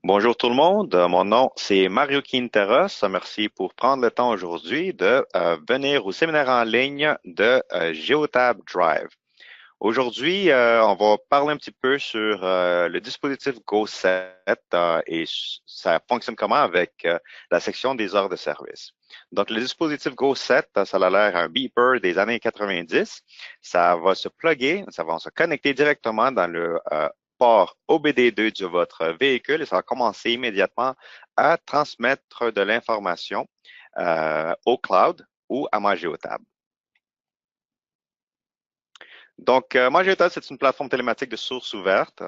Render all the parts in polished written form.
Bonjour tout le monde, mon nom c'est Mario Quinteros. Merci pour prendre le temps aujourd'hui de venir au séminaire en ligne de Geotab Drive. Aujourd'hui, on va parler un petit peu sur le dispositif Go7 et ça fonctionne comment avec la section des heures de service. Donc, le dispositif Go7, ça a l'air un beeper des années 90. Ça va se plugger, ça va se connecter directement dans le port OBD2 de votre véhicule et ça va commencer immédiatement à transmettre de l'information au cloud ou à ma Geotab. Donc, MyGeotab, c'est une plateforme télématique de source ouverte.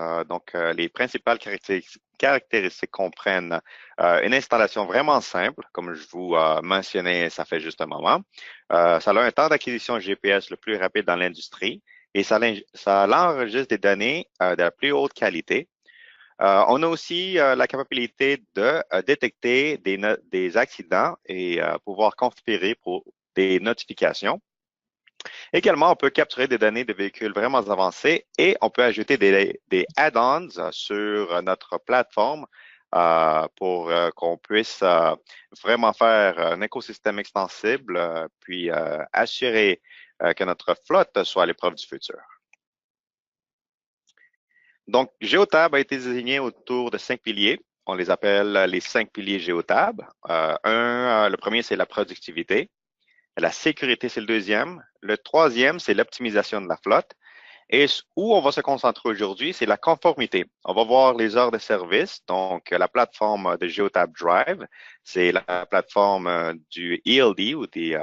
Les principales caractéristiques comprennent une installation vraiment simple, comme je vous mentionnais, ça fait juste un moment. Ça a un temps d'acquisition GPS le plus rapide dans l'industrie et ça enregistre des données de la plus haute qualité. On a aussi la capacité de détecter des accidents et pouvoir configurer pour des notifications. Également, on peut capturer des données de véhicules vraiment avancés et on peut ajouter des add-ons sur notre plateforme pour qu'on puisse vraiment faire un écosystème extensible, puis assurer que notre flotte soit à l'épreuve du futur. Donc, Geotab a été désigné autour de 5 piliers. On les appelle les 5 piliers Geotab. Le premier, c'est la productivité. La sécurité, c'est le deuxième. Le troisième, c'est l'optimisation de la flotte. Et où on va se concentrer aujourd'hui, c'est la conformité. On va voir les heures de service. Donc, la plateforme de Geotab Drive, c'est la plateforme du ELD ou des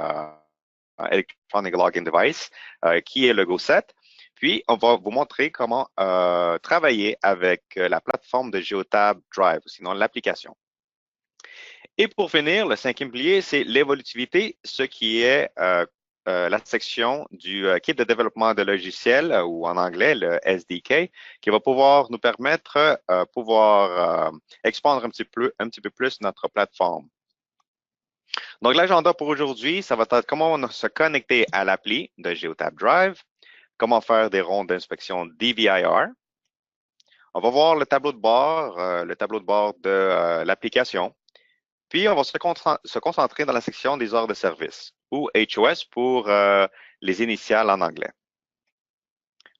Electronic Login Device, qui est le Go7. Puis, on va vous montrer comment travailler avec la plateforme de Geotab Drive, sinon l'application. Et pour finir, le cinquième pilier, c'est l'évolutivité, ce qui est la section du kit de développement de logiciels, ou en anglais, le SDK, qui va pouvoir nous permettre pouvoir expandre un petit peu plus notre plateforme. Donc, l'agenda pour aujourd'hui, ça va être comment se connecter à l'appli de Geotab Drive, comment faire des rondes d'inspection DVIR. On va voir le tableau de bord de l'application. Puis, on va se concentrer dans la section des heures de service, ou HOS pour les initiales en anglais.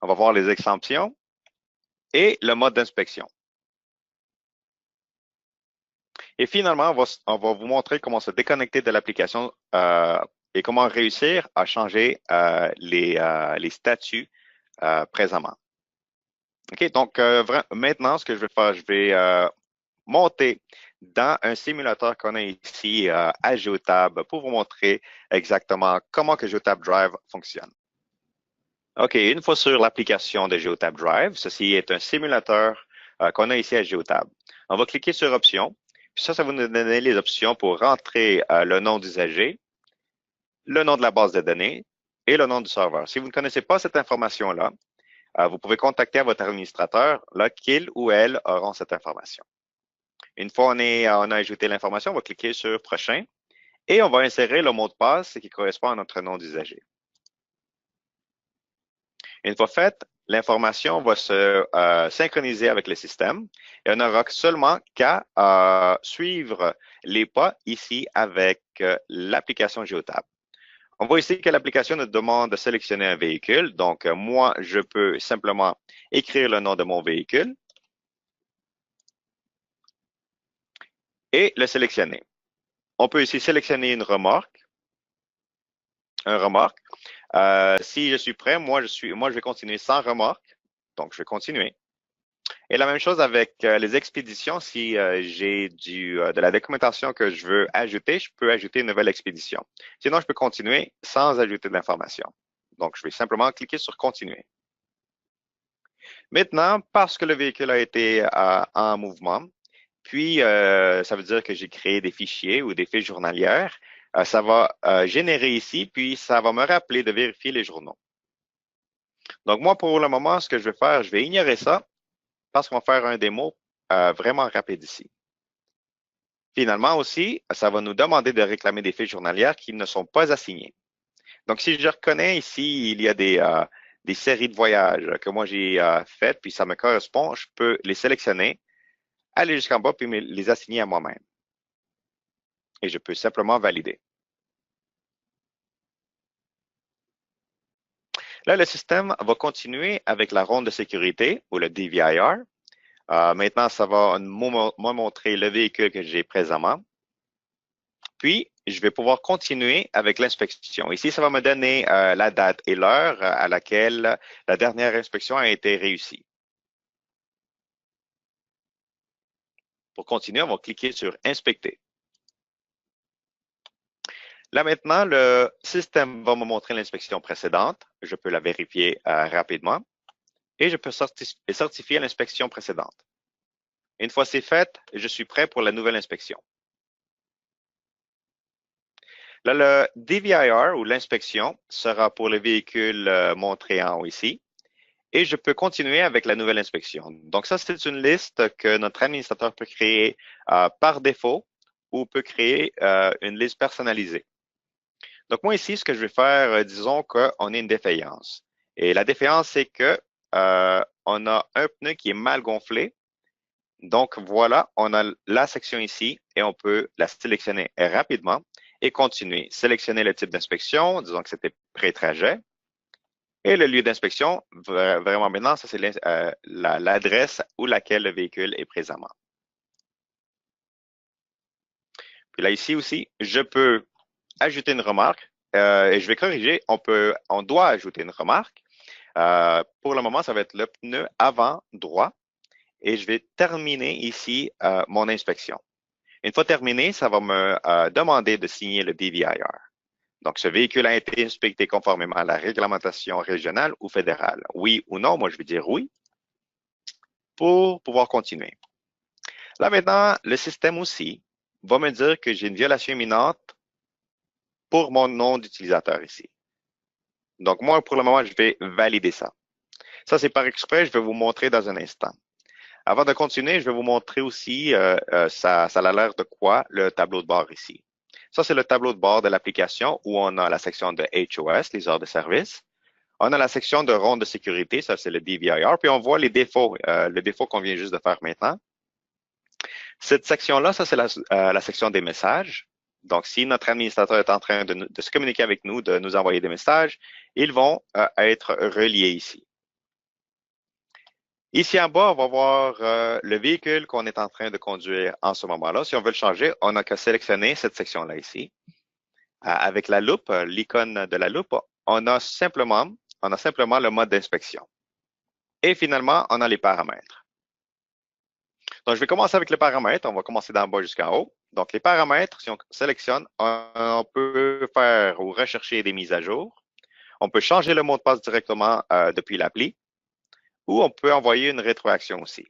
On va voir les exemptions et le mode d'inspection. Et finalement, on va vous montrer comment se déconnecter de l'application et comment réussir à changer les statuts présentement. OK, donc maintenant, ce que je vais faire, je vais monter dans un simulateur qu'on a ici à Geotab pour vous montrer exactement comment que Geotab Drive fonctionne. OK, une fois sur l'application de Geotab Drive, ceci est un simulateur qu'on a ici à Geotab. On va cliquer sur Options. Puis ça va nous donner les options pour rentrer le nom d'usager, le nom de la base de données et le nom du serveur. Si vous ne connaissez pas cette information-là, vous pouvez contacter votre administrateur, là, qu'il ou elle auront cette information. Une fois on a ajouté l'information, on va cliquer sur Prochain et on va insérer le mot de passe qui correspond à notre nom d'usager. Une fois fait, l'information va se synchroniser avec le système et on n'aura seulement qu'à suivre les pas ici avec l'application Geotab. On voit ici que l'application nous demande de sélectionner un véhicule. Donc, moi, je peux simplement écrire le nom de mon véhicule et le sélectionner. On peut ici sélectionner un remorque. Si je suis prêt, moi, je vais continuer sans remorque. Donc, je vais continuer. Et la même chose avec les expéditions. Si j'ai de la documentation que je veux ajouter, je peux ajouter une nouvelle expédition. Sinon, je peux continuer sans ajouter de l'information. Donc, je vais simplement cliquer sur Continuer. Maintenant, parce que le véhicule a été en mouvement, puis ça veut dire que j'ai créé des fichiers ou des fiches journalières, ça va générer ici, puis ça va me rappeler de vérifier les journaux. Donc, moi, pour le moment, ce que je vais faire, je vais ignorer ça parce qu'on va faire un démo vraiment rapide ici. Finalement aussi, ça va nous demander de réclamer des fiches journalières qui ne sont pas assignées. Donc, si je reconnais ici, il y a des séries de voyages que moi j'ai faites, puis ça me correspond, je peux les sélectionner, aller jusqu'en bas, puis me les assigner à moi-même. Et je peux simplement valider. Là, le système va continuer avec la ronde de sécurité ou le DVIR. Maintenant, ça va me montrer le véhicule que j'ai présentement. Puis, je vais pouvoir continuer avec l'inspection. Ici, ça va me donner la date et l'heure à laquelle la dernière inspection a été réussie. Pour continuer, on va cliquer sur Inspecter. Là maintenant, le système va me montrer l'inspection précédente. Je peux la vérifier rapidement et je peux certifier l'inspection précédente. Une fois c'est fait, je suis prêt pour la nouvelle inspection. Là, le DVIR ou l'inspection sera pour le véhicule montré en haut ici. Et je peux continuer avec la nouvelle inspection. Donc ça, c'est une liste que notre administrateur peut créer par défaut ou peut créer une liste personnalisée. Donc moi ici, ce que je vais faire, disons qu'on a une défaillance. Et la défaillance, c'est que on a un pneu qui est mal gonflé. Donc voilà, on a la section ici et on peut la sélectionner rapidement et continuer. Sélectionner le type d'inspection, disons que c'était pré-trajet. Et le lieu d'inspection, vraiment maintenant, ça c'est l'adresse où laquelle le véhicule est présentement. Puis là ici aussi, je peux ajouter une remarque et je vais corriger. On doit ajouter une remarque. Pour le moment, ça va être le pneu avant droit et je vais terminer ici mon inspection. Une fois terminé, ça va me demander de signer le DVIR. Donc, ce véhicule a été inspecté conformément à la réglementation régionale ou fédérale. Oui ou non, moi je vais dire oui pour pouvoir continuer. Là maintenant, le système aussi va me dire que j'ai une violation imminente pour mon nom d'utilisateur ici. Donc moi, pour le moment, je vais valider ça. Ça, c'est par exprès, je vais vous montrer dans un instant. Avant de continuer, je vais vous montrer aussi, ça a l'air de quoi, le tableau de bord ici. Ça, c'est le tableau de bord de l'application où on a la section de HOS, les heures de service. On a la section de ronde de sécurité, ça c'est le DVIR, puis on voit les défauts, le défaut qu'on vient juste de faire maintenant. Cette section-là, ça c'est la section des messages. Donc, si notre administrateur est en train de se communiquer avec nous, de nous envoyer des messages, ils vont être reliés ici. Ici en bas, on va voir le véhicule qu'on est en train de conduire en ce moment-là. Si on veut le changer, on n'a qu'à sélectionner cette section-là ici. Avec la loupe, l'icône de la loupe, on a simplement le mode d'inspection. Et finalement, on a les paramètres. Donc, je vais commencer avec les paramètres. On va commencer d'en bas jusqu'en haut. Donc, les paramètres, si on sélectionne, on peut faire ou rechercher des mises à jour. On peut changer le mot de passe directement depuis l'appli ou on peut envoyer une rétroaction aussi.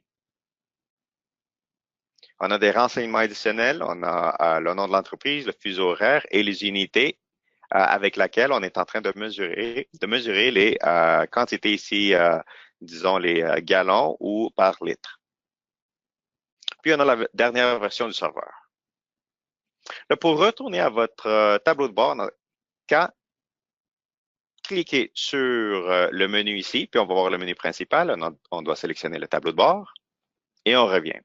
On a des renseignements additionnels. On a le nom de l'entreprise, le fuseau horaire et les unités avec laquelle on est en train de mesurer les quantités ici, disons les gallons ou par litre. Puis, on a la dernière version du serveur. Là, pour retourner à votre tableau de bord, on n'a qu'à cliquer sur le menu ici, puis on va voir le menu principal. On doit sélectionner le tableau de bord et on revient.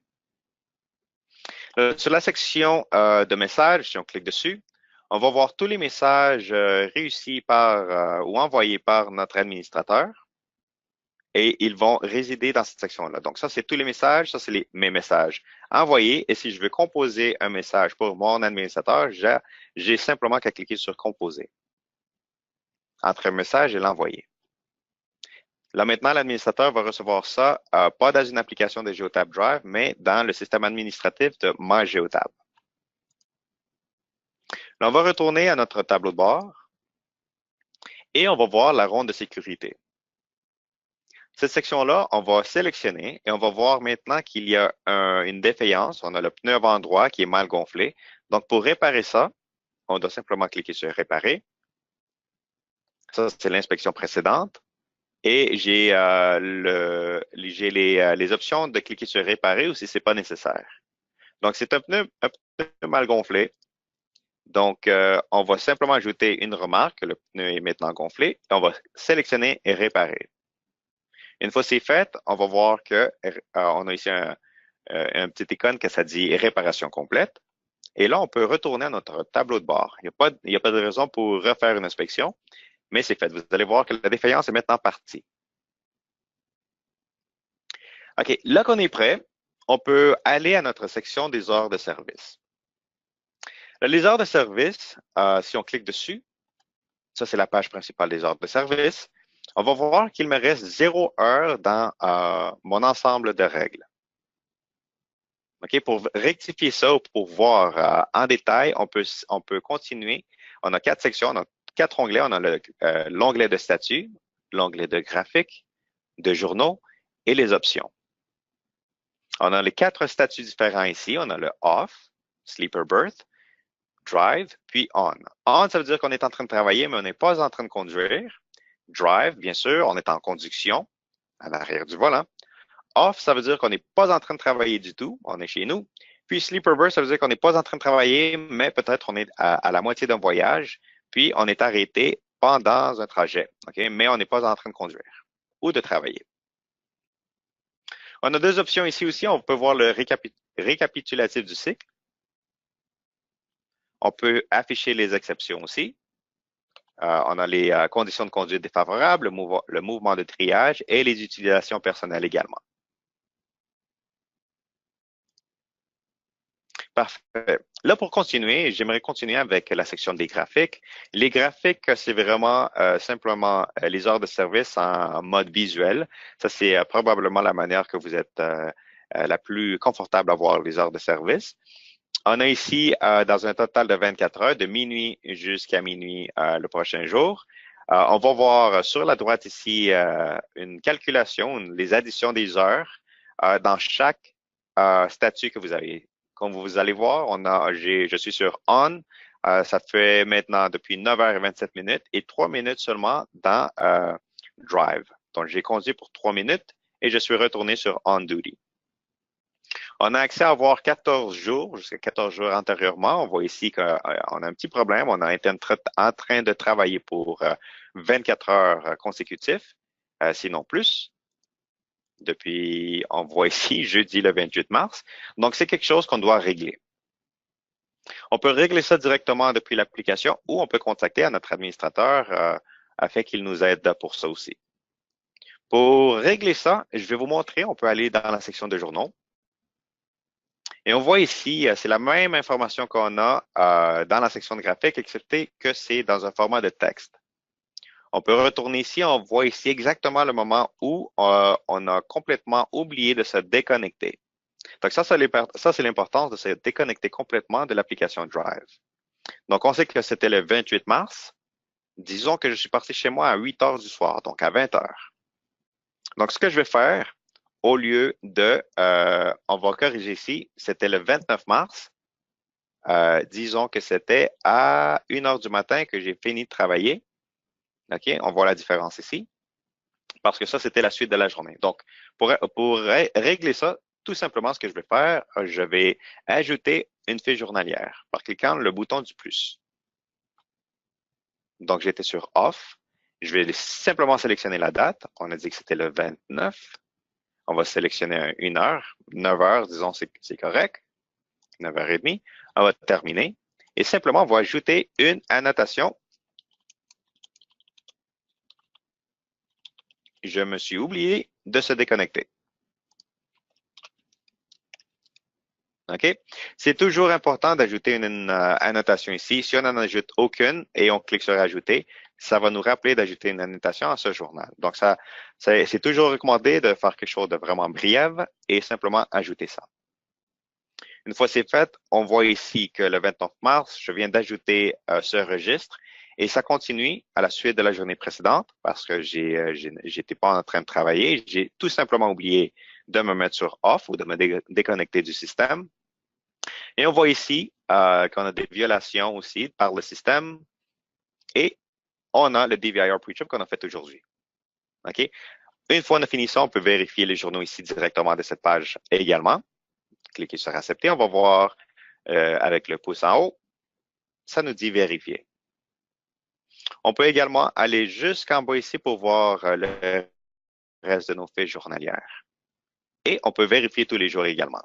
Sur la section de messages, si on clique dessus, on va voir tous les messages réussis par ou envoyés par notre administrateur et ils vont résider dans cette section-là. Donc, ça, c'est tous les messages. Ça, c'est mes messages envoyés. Et si je veux composer un message pour mon administrateur, j'ai simplement qu'à cliquer sur Composer entre un message et l'envoyer. Là, maintenant, l'administrateur va recevoir ça, pas dans une application de Geotab Drive, mais dans le système administratif de MyGeotab. Là, on va retourner à notre tableau de bord et on va voir la ronde de sécurité. Cette section-là, on va sélectionner et on va voir maintenant qu'il y a une défaillance. On a le pneu avant droit qui est mal gonflé. Donc, pour réparer ça, on doit simplement cliquer sur Réparer. Ça, c'est l'inspection précédente. Et j'ai les options de cliquer sur Réparer ou si ce n'est pas nécessaire. Donc, c'est un pneu mal gonflé. Donc, on va simplement ajouter une remarque, que le pneu est maintenant gonflé, et on va sélectionner et réparer. Une fois c'est fait, on va voir que on a ici un petit icône que ça dit réparation complète. Et là, on peut retourner à notre tableau de bord. Il n'y a pas de raison pour refaire une inspection, mais c'est fait. Vous allez voir que la défaillance est maintenant partie. OK, là qu'on est prêt, on peut aller à notre section des heures de service. Les heures de service, si on clique dessus, ça c'est la page principale des heures de service, on va voir qu'il me reste 0 heure dans mon ensemble de règles. OK, pour rectifier ça ou pour voir en détail, on peut continuer. On a 4 sections, on a 4 onglets. On a l'onglet de statut, l'onglet de graphique, de journaux et les options. On a les 4 statuts différents ici. On a le off, sleeper berth, drive, puis on. On, ça veut dire qu'on est en train de travailler, mais on n'est pas en train de conduire. Drive, bien sûr, on est en conduction à l'arrière du volant. Off, ça veut dire qu'on n'est pas en train de travailler du tout, on est chez nous. Puis sleeper berth, ça veut dire qu'on n'est pas en train de travailler, mais peut-être on est à la moitié d'un voyage, puis on est arrêté pendant un trajet, okay? Mais on n'est pas en train de conduire ou de travailler. On a 2 options ici aussi. On peut voir le récapitulatif du cycle. On peut afficher les exceptions aussi. On a les conditions de conduite défavorables, le mouvement de triage et les utilisations personnelles également. Parfait. Là, pour continuer, j'aimerais continuer avec la section des graphiques. Les graphiques, c'est vraiment simplement les heures de service en mode visuel. Ça, c'est probablement la manière que vous êtes la plus confortable à voir les heures de service. On a ici, dans un total de 24 heures, de minuit jusqu'à minuit le prochain jour. On va voir sur la droite ici une calculation, les additions des heures dans chaque statut que vous avez. Comme vous allez voir, je suis sur On. Ça fait maintenant depuis 9h27 et 3 minutes seulement dans Drive. Donc, j'ai conduit pour 3 minutes et je suis retourné sur On Duty. On a accès à voir 14 jours, jusqu'à 14 jours antérieurement. On voit ici qu'on a un petit problème. On a été en train de travailler pour 24 heures consécutives, sinon plus. Depuis, on voit ici, jeudi le 28 mars. Donc, c'est quelque chose qu'on doit régler. On peut régler ça directement depuis l'application ou on peut contacter notre administrateur afin qu'il nous aide pour ça aussi. Pour régler ça, je vais vous montrer, on peut aller dans la section de journaux. Et on voit ici, c'est la même information qu'on a dans la section de graphique, excepté que c'est dans un format de texte. On peut retourner ici, on voit ici exactement le moment où on a complètement oublié de se déconnecter. Donc ça, c'est l'importance de se déconnecter complètement de l'application Drive. Donc, on sait que c'était le 28 mars. Disons que je suis parti chez moi à 8 heures du soir, donc à 20 heures. Donc, ce que je vais faire, au lieu de, on va corriger ici, c'était le 29 mars. Disons que c'était à 1 heure du matin que j'ai fini de travailler. OK, on voit la différence ici. Parce que ça, c'était la suite de la journée. Donc, pour régler ça, tout simplement, ce que je vais faire, je vais ajouter une fiche journalière par cliquant le bouton du plus. Donc, j'étais sur Off. Je vais simplement sélectionner la date. On a dit que c'était le 29. On va sélectionner 1 heure. 9 heures, disons, c'est correct. 9h30. On va terminer. Et simplement, on va ajouter une annotation. Je me suis oublié de se déconnecter. OK? C'est toujours important d'ajouter une annotation ici. Si on n'en ajoute aucune et on clique sur Ajouter, ça va nous rappeler d'ajouter une annotation à ce journal. Donc, c'est toujours recommandé de faire quelque chose de vraiment bref et simplement ajouter ça. Une fois c'est fait, on voit ici que le 29 mars, je viens d'ajouter ce registre et ça continue à la suite de la journée précédente parce que j'étais pas en train de travailler. J'ai tout simplement oublié de me mettre sur Off ou de me déconnecter du système. Et on voit ici qu'on a des violations aussi par le système et on a le DVIR pre-trip qu'on a fait aujourd'hui. OK? Une fois on a fini ça, on peut vérifier les journaux ici directement de cette page également. Cliquez sur Accepter. On va voir avec le pouce en haut ça nous dit vérifier. On peut également aller jusqu'en bas ici pour voir le reste de nos fiches journalières. Et on peut vérifier tous les jours également.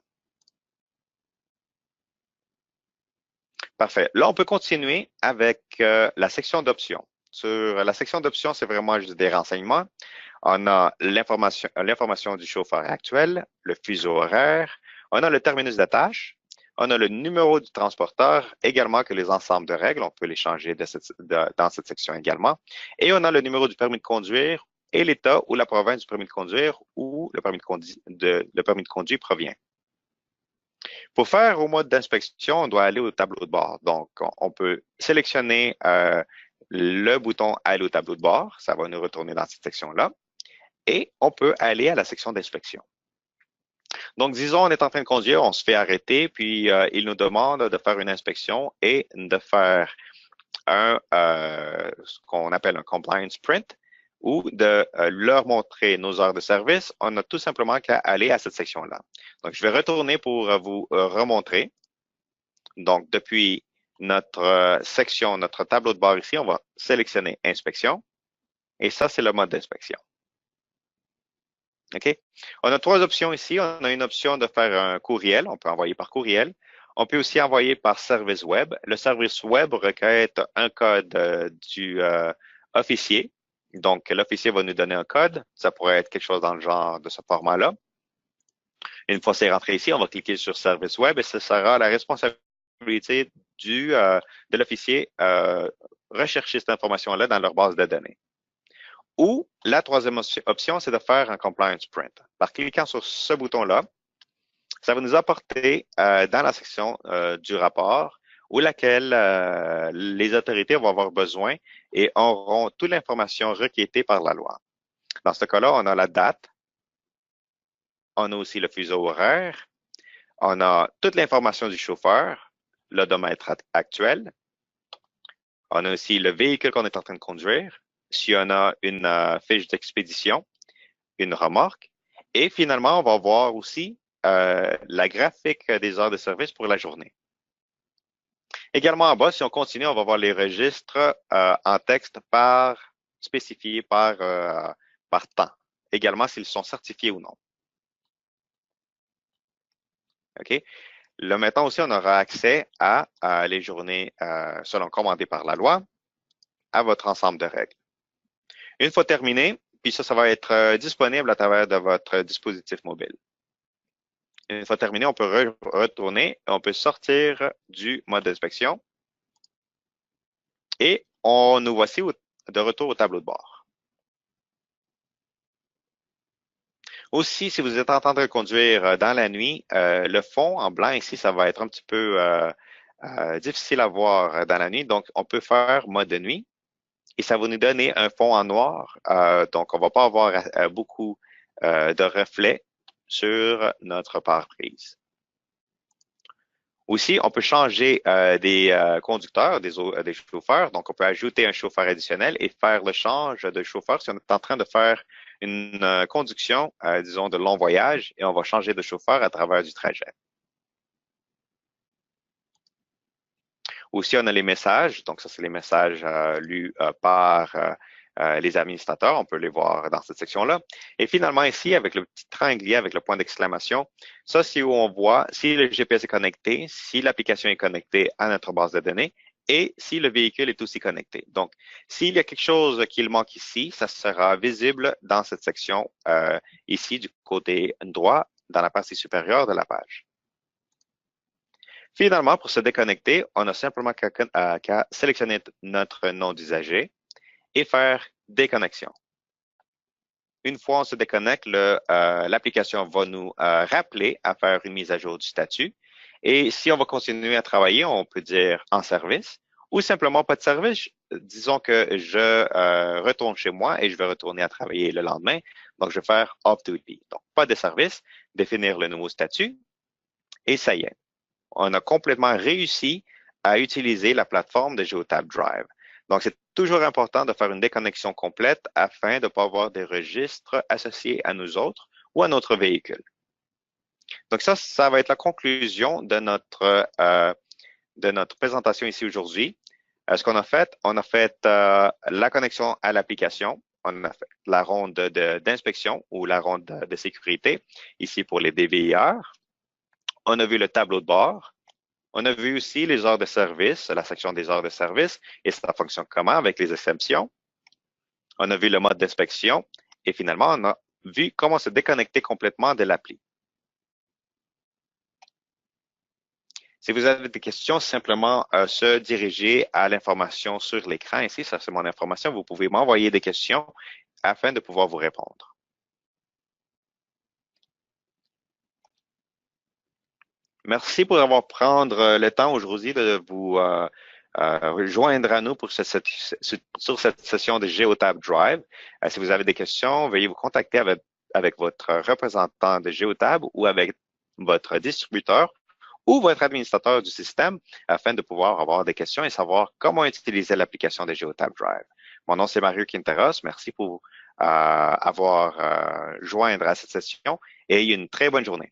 Parfait. Là, on peut continuer avec la section d'options. Sur la section d'options, c'est vraiment juste des renseignements. On a l'information du chauffeur actuel, le fuseau horaire, on a le terminus de tâche, on a le numéro du transporteur, également que les ensembles de règles, on peut les changer dans cette section également. Et on a le numéro du permis de conduire et l'État ou la province du permis de conduire où le permis de conduire provient. Pour faire au mode d'inspection, on doit aller au tableau de bord. Donc, on peut sélectionner le bouton « Aller au tableau de bord ». Ça va nous retourner dans cette section-là. Et on peut aller à la section d'inspection. Donc, disons, on est en train de conduire, on se fait arrêter, puis il nous demande de faire une inspection et de faire ce qu'on appelle un compliance print ou de leur montrer nos heures de service. On n'a tout simplement qu'à aller à cette section-là. Donc, je vais retourner pour vous remontrer. Donc, depuis notre section, notre tableau de bord ici, on va sélectionner inspection. Et ça, c'est le mode d'inspection. OK? On a trois options ici. On a une option de faire un courriel. On peut envoyer par courriel. On peut aussi envoyer par service web. Le service web recueille un code du officier. Donc, l'officier va nous donner un code. Ça pourrait être quelque chose dans le genre de ce format-là. Une fois c'est rentré ici, on va cliquer sur service web et ce sera la responsabilité de l'officier rechercher cette information-là dans leur base de données. Ou la troisième option, c'est de faire un compliance print. Par cliquant sur ce bouton-là, ça va nous apporter dans la section du rapport où laquelle les autorités vont avoir besoin et auront toute l'information requêtée par la loi. Dans ce cas-là, on a la date, on a aussi le fuseau horaire, on a toute l'information du chauffeur, l'odomètre actuel, on a aussi le véhicule qu'on est en train de conduire, si on a une fiche d'expédition, une remorque, et finalement, on va voir aussi la graphique des heures de service pour la journée. Également en bas, si on continue, on va voir les registres en texte spécifiés par temps. Également, s'ils sont certifiés ou non. OK? Là, maintenant aussi, on aura accès à les journées selon commandées par la loi, à votre ensemble de règles. Une fois terminé, puis ça va être disponible à travers de votre dispositif mobile. Une fois terminé, on peut retourner, on peut sortir du mode d'inspection et nous voici de retour au tableau de bord. Aussi, si vous êtes en train de conduire dans la nuit, le fond en blanc ici, ça va être un petit peu difficile à voir dans la nuit. Donc, on peut faire mode de nuit et ça va nous donner un fond en noir. Donc, on ne va pas avoir beaucoup de reflets sur notre pare-brise. Aussi, on peut changer des conducteurs, des chauffeurs. Donc, on peut ajouter un chauffeur additionnel et faire le change de chauffeur si on est en train de faire une conduction, disons, de long voyage et on va changer de chauffeur à travers du trajet. Aussi, on a les messages. Donc, ça, c'est les messages lus par les administrateurs. On peut les voir dans cette section-là. Et finalement, ici, avec le petit triangle, avec le point d'exclamation, ça, c'est où on voit si le GPS est connecté, si l'application est connectée à notre base de données et si le véhicule est aussi connecté. Donc, s'il y a quelque chose qui manque ici, ça sera visible dans cette section ici du côté droit, dans la partie supérieure de la page. Finalement, pour se déconnecter, on a simplement qu'à sélectionner notre nom d'usager et faire déconnexion. Une fois on se déconnecte, l'application va nous rappeler à faire une mise à jour du statut. Et si on va continuer à travailler, on peut dire en service ou simplement pas de service. Disons que je retourne chez moi et je vais retourner à travailler le lendemain. Donc, je vais faire off-duty. Donc, pas de service, définir le nouveau statut et ça y est. On a complètement réussi à utiliser la plateforme de Geotab Drive. Donc, c'est toujours important de faire une déconnexion complète afin de ne pas avoir des registres associés à nous autres ou à notre véhicule. Donc, ça va être la conclusion de notre présentation ici aujourd'hui. Ce qu'on a fait, on a fait la connexion à l'application. On a fait la ronde d'inspection ou la ronde de sécurité, ici pour les DVIR. On a vu le tableau de bord. On a vu aussi les heures de service, la section des heures de service et ça fonctionne comment avec les exceptions. On a vu le mode d'inspection et finalement, on a vu comment se déconnecter complètement de l'appli. Si vous avez des questions, simplement se diriger à l'information sur l'écran. Ici, ça c'est mon information. Vous pouvez m'envoyer des questions afin de pouvoir vous répondre. Merci pour avoir prendre le temps aujourd'hui de vous rejoindre à nous pour sur cette session de Geotab Drive. Si vous avez des questions, veuillez vous contacter avec votre représentant de Geotab ou avec votre distributeur ou votre administrateur du système afin de pouvoir avoir des questions et savoir comment utiliser l'application de Geotab Drive. Mon nom, c'est Mario Quinteros. Merci pour avoir joindre à cette session et une très bonne journée.